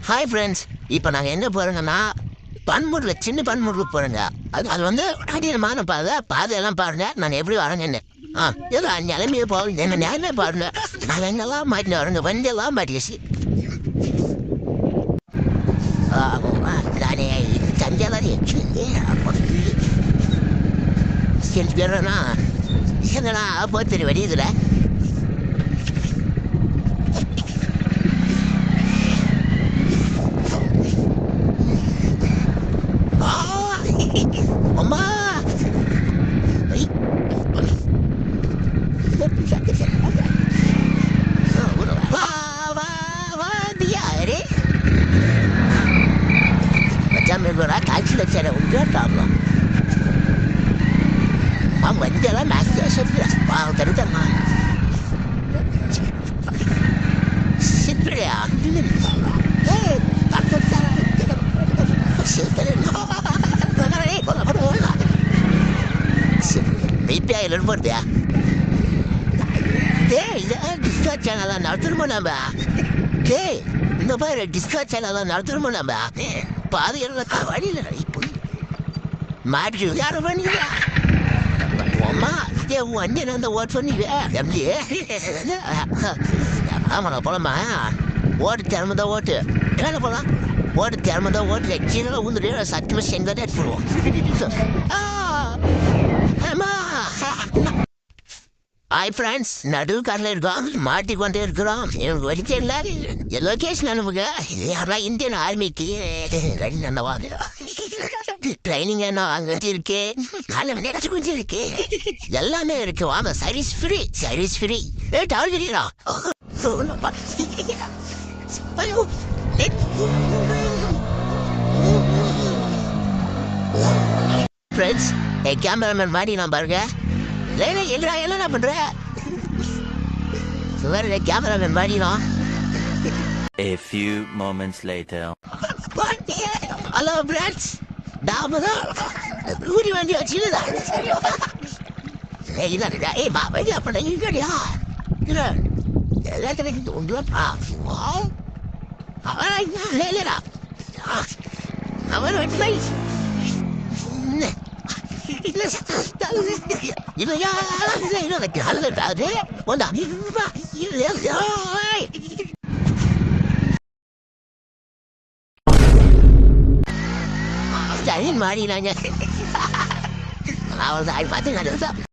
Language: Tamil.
ஹாய் ஃப்ரெண்ட்ஸ், இப்போ நாங்கள் எங்கே போகிறோங்கன்னா பன்மூரில் சின்ன பன்மூருக்கு போகிறோங்க. அது வந்து கடினமான பாதையெல்லாம் பாருங்க. நான் எப்படி வரேங்கன்னு ஏதோ நிலைமையை போகிறேன். என்ன நேரமே பாருங்க. நான் எங்கெல்லாம் மாட்டினு வரேங்க, வண்டியெல்லாம் மாட்டிடுச்சு. நானே தஞ்சையில் செஞ்சு போயிடுறேன்னா என்னடா போத்திரி வடியுதுல. அம்மா காய்ச்சல் சேர உண்டாட்டாங்களா வண்டியெல்லாம் மேக்ஸியா சொல்லியா தருத்தம்மா சிப்பிடையா வீட்டாயில் போட்டியா டிஸ்கஸ் சேனல் நடத்துருமோ நம்ம. டேய் இந்த பாரு டிஸ்கஸ் சேனல் நடத்துருமோ நம்ம. பாதையில் வழியில் போய் மாற்றி யாரும் பண்ணியா அம்மா உன் அண்ணன் அந்த ஓட் பண்ணிடுவேன் எப்படி ஆமாண்ணா போலாமா. ஓட்டு திறமைதான் ஓட்டு என்ன போகலாம். ஓட்டு திறமைதான் ஓட்டு கீழே உந்துட்டு சத்தியமாக செங்கதான் எடுத்து போடுவோம். ஹாய் ஃப்ரெண்ட்ஸ், நடுவு காரில் இருக்கோம், மாட்டிக்கொண்டே இருக்கிறோம். எனக்கு வலிக்க இல்லை. லொக்கேஷன் அனுப்புங்க. யாரெல்லாம் இந்தியன் ஆர்மிக்கு ட்ரைனிங் என்ன அங்கே இருக்கு, 4 மணி நேரத்துக்கு கொஞ்சம் இருக்கு, எல்லாமே இருக்கு. வாங்க, service free, service free. Tower தெரியுறா ஃப்ரெண்ட்ஸ். என் கேமராமேன் மாதிரி நான் பாருங்க. என்ன பண்ற வேற கேமராமேன் மாதிரிதான். A few moments later. Hello friends, நாம தான் ஊரி வண்டி வச்சுருந்தா. ஏய் பாபா அப்ப இங்கடியா எல்லாத்தையும் ஒன்றுடா அவன் வெட்டி மாறினாங்க. அவள் பார்த்து